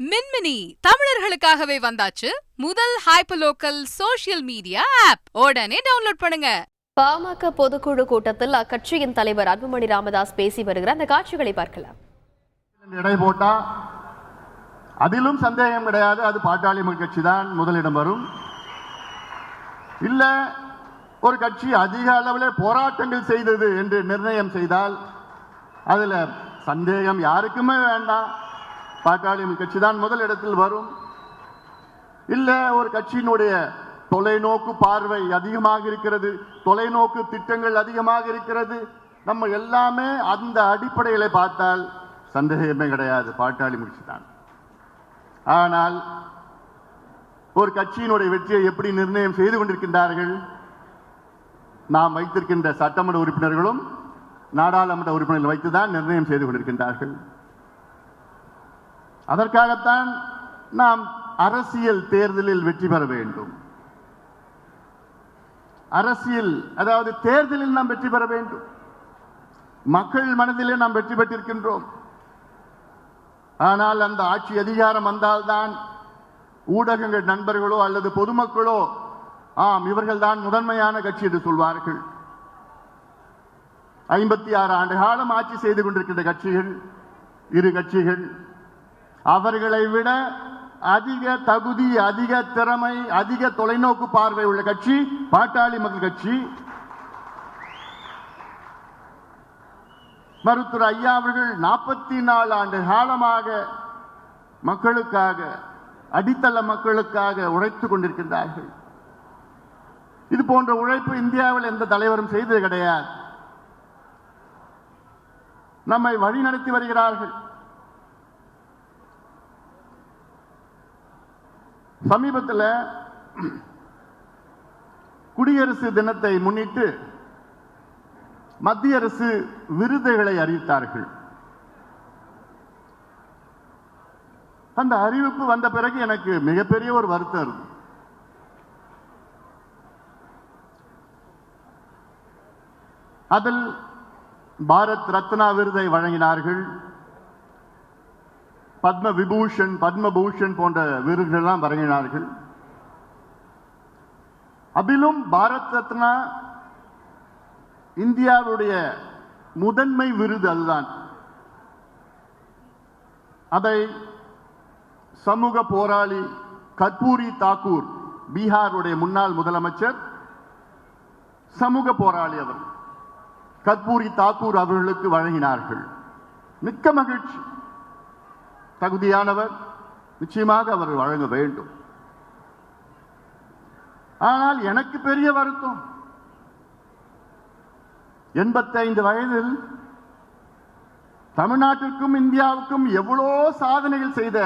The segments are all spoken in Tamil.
மின்மினி தமிழர்களுக்காகவே வந்தாச்சு முதல் ஹைப்பர்லோக்கல் சோஷியல் மீடியா ஆப். உடனே டவுன்லோட் பண்ணுங்க. பாமக பொதுக்குழு கூட்டத்தில் அக்கட்சியின் தலைவர் அன்புமணி ராமதாஸ் பேசி வருகிறார். அந்த காட்சிகளை பார்க்கலாம். இடை போட்டா அதிலும் சந்தேகம் கிடையாது, அது பாட்டாளி மக்கள் கட்சி தான் முதலிடம் வரும். இல்ல ஒரு கட்சி அதிக அளவில் போராட்டங்கள் செய்தது என்று நிர்ணயம் செய்தால் அதுல சந்தேகம் யாருக்குமே வேண்டாம், பாட்டாளி கட்சி தான் முதலிடத்தில் வரும். இல்ல ஒரு கட்சியினுடைய தொலைநோக்கு பார்வை அதிகமாக இருக்கிறது, தொலைநோக்கு திட்டங்கள் அதிகமாக இருக்கிறது, நம்ம எல்லாமே அந்த அடிப்படையில பார்த்தால் சந்தேகமே கிடையாது, பாட்டாளி கட்சி தான். ஆனால் ஒரு கட்சியினுடைய வெற்றியை எப்படி நிர்ணயம் செய்து கொண்டிருக்கின்றார்கள்? நாம் வைத்திருக்கின்ற சட்டமன்ற உறுப்பினர்களும் நாடாளுமன்ற உறுப்பினர்கள் வைத்துதான் நிர்ணயம் செய்து கொண்டிருக்கின்றார்கள். அதற்காகத்தான் நாம் அரசியல் தேர்தலில் வெற்றி பெற வேண்டும். அரசியல் அதாவது தேர்தலில் நாம் வெற்றி பெற வேண்டும். மக்கள் மனதிலே நாம் வெற்றி பெற்றிருக்கின்றோம். ஆனால் அந்த ஆட்சி அதிகாரம் வந்தால்தான் ஊடகங்கள் நண்பர்களோ அல்லது பொதுமக்களோ ஆம் இவர்கள் தான் முதன்மையான கட்சி என்று சொல்வார்கள். 56 ஆண்டு காலம் ஆட்சி செய்து கொண்டிருக்கின்ற கட்சிகள், இரு கட்சிகள், அவர்களை விட அதிக தகுதி, அதிக திறமை, அதிக தொலைநோக்கு பார்வை உள்ள கட்சி பாட்டாளி மக்கள் கட்சி. மருத்துவர் ஐயா அவர்கள் 44 ஆண்டு காலமாக மக்களுக்காக, அடித்தள மக்களுக்காக உழைத்துக் கொண்டிருக்கின்றார்கள். இது போன்ற உழைப்பு இந்தியாவில் எந்த தலைவரும் செய்தது கிடையாது. நம்மை வழிநடத்தி வருகிறார்கள். சமீபத்தில் குடியரசு தினத்தை முன்னிட்டு மத்திய அரசு விருதுகளை அறிவித்தார்கள். அந்த அறிவிப்பு வந்த பிறகு எனக்கு மிகப்பெரிய ஒரு வருத்தம் இருக்கு. அதில் பாரத் ரத்னா விருதை வழங்கினார்கள், பத்ம விபூஷன், பத்மபூஷன் போன்ற விருதுகள் வழங்கினார்கள். அதிலும் பாரத் ரத்னா இந்தியாவுடைய முதன்மை விருது அதுதான். அதை சமூக போராளி கர்பூரி தாக்கூர், பீகாருடைய முன்னாள் முதலமைச்சர், சமூக போராளி அவர் கர்பூரி தாக்கூர் அவர்களுக்கு வழங்கினார்கள். மிக்க மகிழ்ச்சி. தகுதியானவர், நிச்சயமாக அவர் வழங்க வேண்டும். ஆனால் எனக்கு பெரிய வருத்தம், 85 வயதில் தமிழ்நாட்டிற்கும் இந்தியாவுக்கும் எவ்வளோ சாதனைகள் செய்த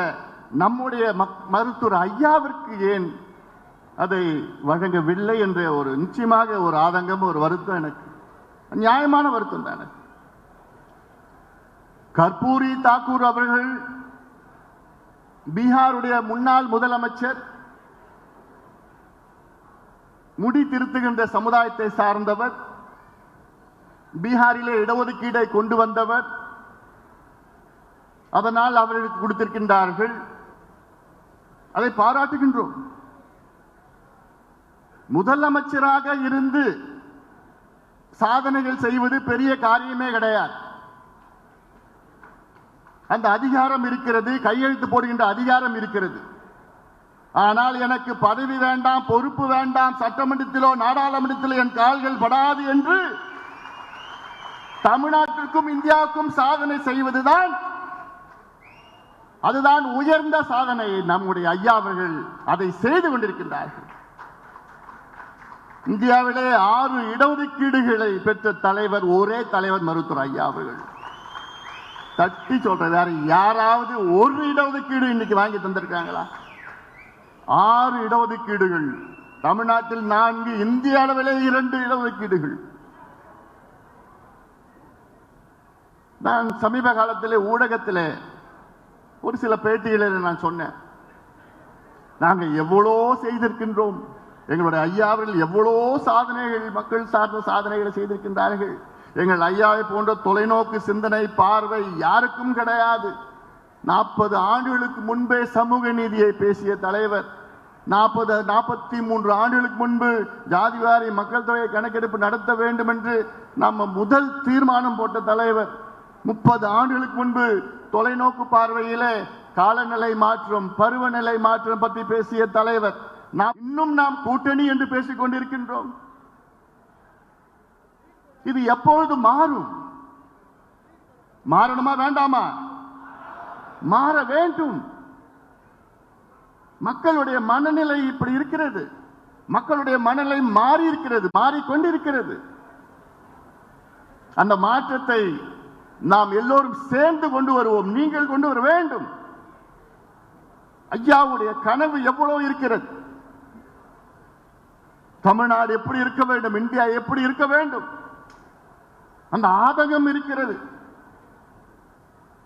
நம்முடைய மருத்துவர் ஐயாவிற்கு ஏன் அதை வழங்கவில்லை என்ற ஒரு நிச்சயமாக ஒரு ஆதங்கம், ஒரு வருத்தம், எனக்கு நியாயமான வருத்தம் தானே. கர்பூரி தாக்கூர் அவர்கள் பீகாருடைய முன்னாள் முதலமைச்சர், முடி திருத்துகின்ற சமுதாயத்தை சார்ந்தவர், பீகாரிலே இடஒதுக்கீடை கொண்டு வந்தவர். அதனால் அவர்களுக்கு கொடுத்திருக்கின்றார்கள், அதை பாராட்டுகின்றோம். முதலமைச்சராக இருந்து சாதனைகள் செய்வது பெரிய காரியமே கிடையாது. அந்த அதிகாரம் இருக்கிறது, கையெழுத்து போடுகின்ற அதிகாரம் இருக்கிறது. ஆனால் எனக்கு பதவி வேண்டாம், பொறுப்பு வேண்டாம், சட்டமன்றத்திலோ நாடாளுமன்றத்திலோ என் கால்கள் படாது என்று தமிழ்நாட்டிற்கும் இந்தியாவுக்கும் சாதனை செய்வதுதான், அதுதான் உயர்ந்த சாதனை. நம்முடைய ஐயா அவர்கள் அதை செய்து கொண்டிருக்கின்றார்கள். இந்தியாவிலே 6 இடஒதுக்கீடுகளை பெற்ற தலைவர், ஒரே தலைவர் மருத்துவர் ஐயா அவர்கள். தட்டி சொல்ற வேற யாராவது ஒரு இடஒதுக்கீடு இன்னைக்கு வாங்கி தந்திருக்காங்களா? 6 இடஒதுக்கீடுகள், தமிழ்நாட்டில் 4, இந்திய அளவிலே 2 இடஒதுக்கீடுகள். நான் சமீப காலத்திலே ஊடகத்திலே ஒரு சில பேட்டிகளில் நான் சொன்னேன், நாங்க எவ்வளோ செய்திருக்கின்றோம், எங்களுடைய ஐயா அவர்கள் எவ்வளோ சாதனைகள், மக்கள் சார்ந்த சாதனைகளை செய்திருக்கின்றார்கள். எங்கள் ஐயாவை போன்ற தொலைநோக்கு சிந்தனை, பார்வை யாருக்கும் கிடையாது. 40 ஆண்டுகளுக்கு முன்பே சமூக நீதியை பேசிய தலைவர், 43 ஆண்டுகளுக்கு முன்பு ஜாதிவாரி மக்கள் தொகை கணக்கெடுப்பு நடத்த வேண்டும் என்று நம்ம முதல் தீர்மானம் போட்ட தலைவர், 30 ஆண்டுகளுக்கு முன்பு தொலைநோக்கு பார்வையிலே காலநிலை மாற்றம், பருவநிலை மாற்றம் பற்றி பேசிய தலைவர். நாம் கூட்டணி என்று பேசிக் கொண்டிருக்கின்றோம். இது எப்பொழுது மாறும்? மாறணுமா வேண்டாமா? மாற வேண்டும். மக்களுடைய மனநிலை இப்படி இருக்கிறது. மக்களுடைய மனநிலை மாறி இருக்கிறது, மாறிக்கொண்டிருக்கிறது. அந்த மாற்றத்தை நாம் எல்லோரும் சேர்ந்து கொண்டு வருவோம். நீங்கள் கொண்டு வர வேண்டும். ஐயாவுடைய கனவு எவ்வளவு இருக்கிறது. தமிழ்நாடு எப்படி இருக்க வேண்டும், இந்தியா எப்படி இருக்க வேண்டும், அந்த ஆதங்கம் இருக்கிறது.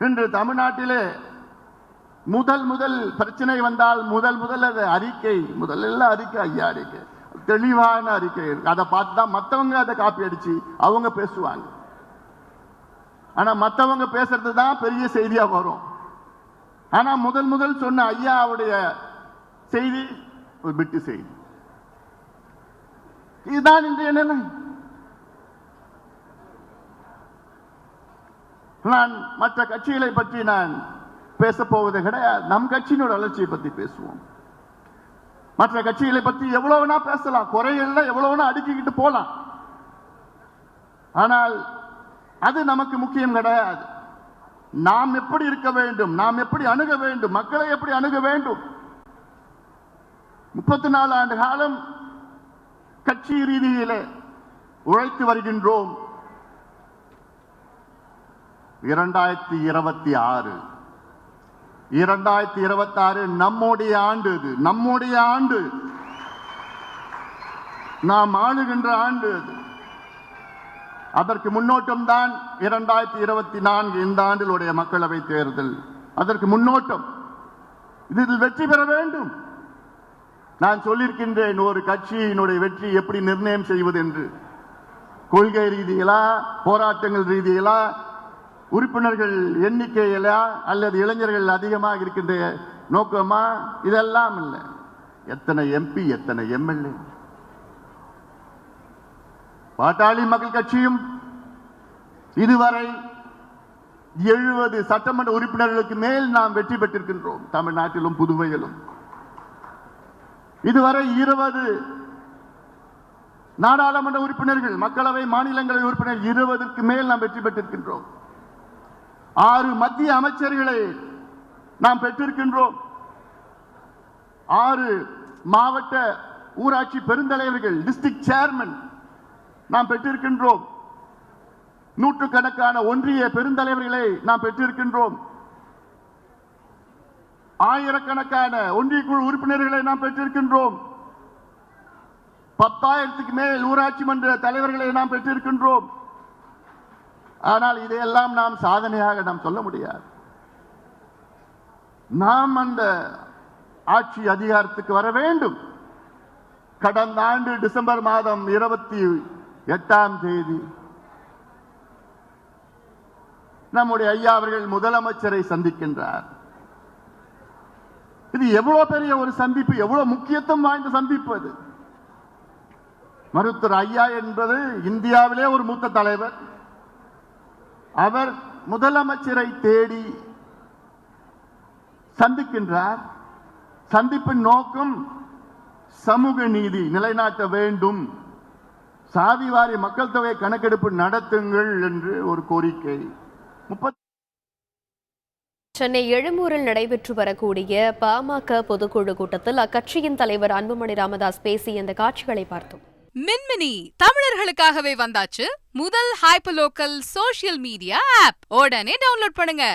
இன்று தமிழ்நாட்டிலே முதல் பிரச்சனை வந்தால் முதல் அது அறிக்கை, முதல்ல அறிக்கை, ஐயா அறிக்கை, தெளிவான அறிக்கை. அதை பார்த்து தான் மற்றவங்க அதை காப்பி அடிச்சு அவங்க பேசுவாங்க. ஆனா மற்றவங்க பேசுறது தான் பெரிய செய்தியா வரும். ஆனா முதல் சொன்ன ஐயாவுடைய செய்தி ஒரு பிட்டு செய்தி. இதுதான் இன்றைய நிலை. நான் மற்ற கட்சிகளை பற்றி நான் பேச போவது கிடையாது. நம் கட்சியினோட வளர்ச்சியை பற்றி பேசுவோம். மற்ற கட்சிகளை பற்றி எவ்வளவுனா பேசலாம், குறைகள்ல எவ்வளவுனா அடுக்கிக்கிட்டு போலாம். ஆனால் அது நமக்கு முக்கியம் கிடையாது. நாம் எப்படி இருக்க வேண்டும், நாம் எப்படி அணுக வேண்டும், மக்களை எப்படி அணுக வேண்டும். 34 ஆண்டு காலம் கட்சி ரீதியிலே உழைத்து வருகின்றோம். 2026 நம்முடைய ஆண்டு. இது நம்முடைய ஆண்டு, நாம் ஆளுகின்ற ஆண்டு. அது அதற்கு முன்னோட்டம் தான் 2024 இந்த ஆண்டிலுடைய மக்களவை தேர்தல். அதற்கு முன்னோட்டம். இதில் வெற்றி பெற வேண்டும். நான் சொல்லியிருக்கின்றேன், ஒரு கட்சியினுடைய வெற்றி எப்படி நிர்ணயம் செய்வது என்று. கொள்கை ரீதியிலா, போராட்டங்கள் ரீதியிலா, உறுப்பினர்கள் எண்ணிக்கையிலா, அல்லது இளைஞர்கள் அதிகமாக இருக்கின்ற நோக்கமா, இதெல்லாம் இல்லை. எத்தனை எம்பி, எத்தனை எம்எல்ஏ. பாட்டாளி மக்கள் கட்சியும் இதுவரை 70 சட்டமன்ற உறுப்பினர்களுக்கு மேல் நாம் வெற்றி பெற்றிருக்கின்றோம். தமிழ்நாட்டிலும் புதுவையிலும் இதுவரை 20 நாடாளுமன்ற உறுப்பினர்கள், மக்களவை, மாநிலங்களவை உறுப்பினர்கள் 20க்கு மேல் நாம் வெற்றி பெற்றிருக்கின்றோம். 6 மத்திய அமைச்சர்களை நாம் பெற்றிருக்கின்றோம். 6 மாவட்ட ஊராட்சி பெருந்தலைவர்கள், டிஸ்ட்ரிக்ட் சேர்மன் நாம் பெற்றிருக்கின்றோம். நூற்றுக்கணக்கான ஒன்றிய பெருந்தலைவர்களை நாம் பெற்றிருக்கின்றோம். ஆயிரக்கணக்கான ஒன்றிய குழு உறுப்பினர்களை நாம் பெற்றிருக்கின்றோம். 10,000க்கு மேல் ஊராட்சி மன்ற தலைவர்களை நாம் பெற்றிருக்கின்றோம். ஆனால் இதையெல்லாம் நாம் சாதனையாக நாம் சொல்ல முடியாது. நாம் அந்த ஆட்சி அதிகாரத்துக்கு வர வேண்டும். கடந்த ஆண்டு டிசம்பர் மாதம் 28ஆம் தேதி நம்முடைய ஐயா அவர்கள் முதலமைச்சரை சந்திக்கின்றார். இது எவ்வளவு பெரிய ஒரு சந்திப்பு, எவ்வளவு முக்கியத்துவம் வாய்ந்த சந்திப்பு அது. மருத்துவர் ஐயா என்பது இந்தியாவிலே ஒரு மூத்த தலைவர். அவர் முதலமைச்சரை தேடி சந்திக்கின்றார். சந்திப்பின் நோக்கம் சமூக நீதி நிலைநாட்ட வேண்டும், சாதிவாரி மக்கள் தொகை கணக்கெடுப்பு நடத்துங்கள் என்று ஒரு கோரிக்கை. சென்னை எழும்பூரில் நடைபெற்று வரக்கூடிய பாமக பொதுக்குழு கூட்டத்தில் அக்கட்சியின் தலைவர் அன்புமணி ராமதாஸ் பேசிய இந்த காட்சிகளை பார்த்தோம். மின்மினி தமிழர்களுக்காகவே வந்தாச்சு முதல் hyper local social media app. உடனே டவுன்லோட் பண்ணுங்க.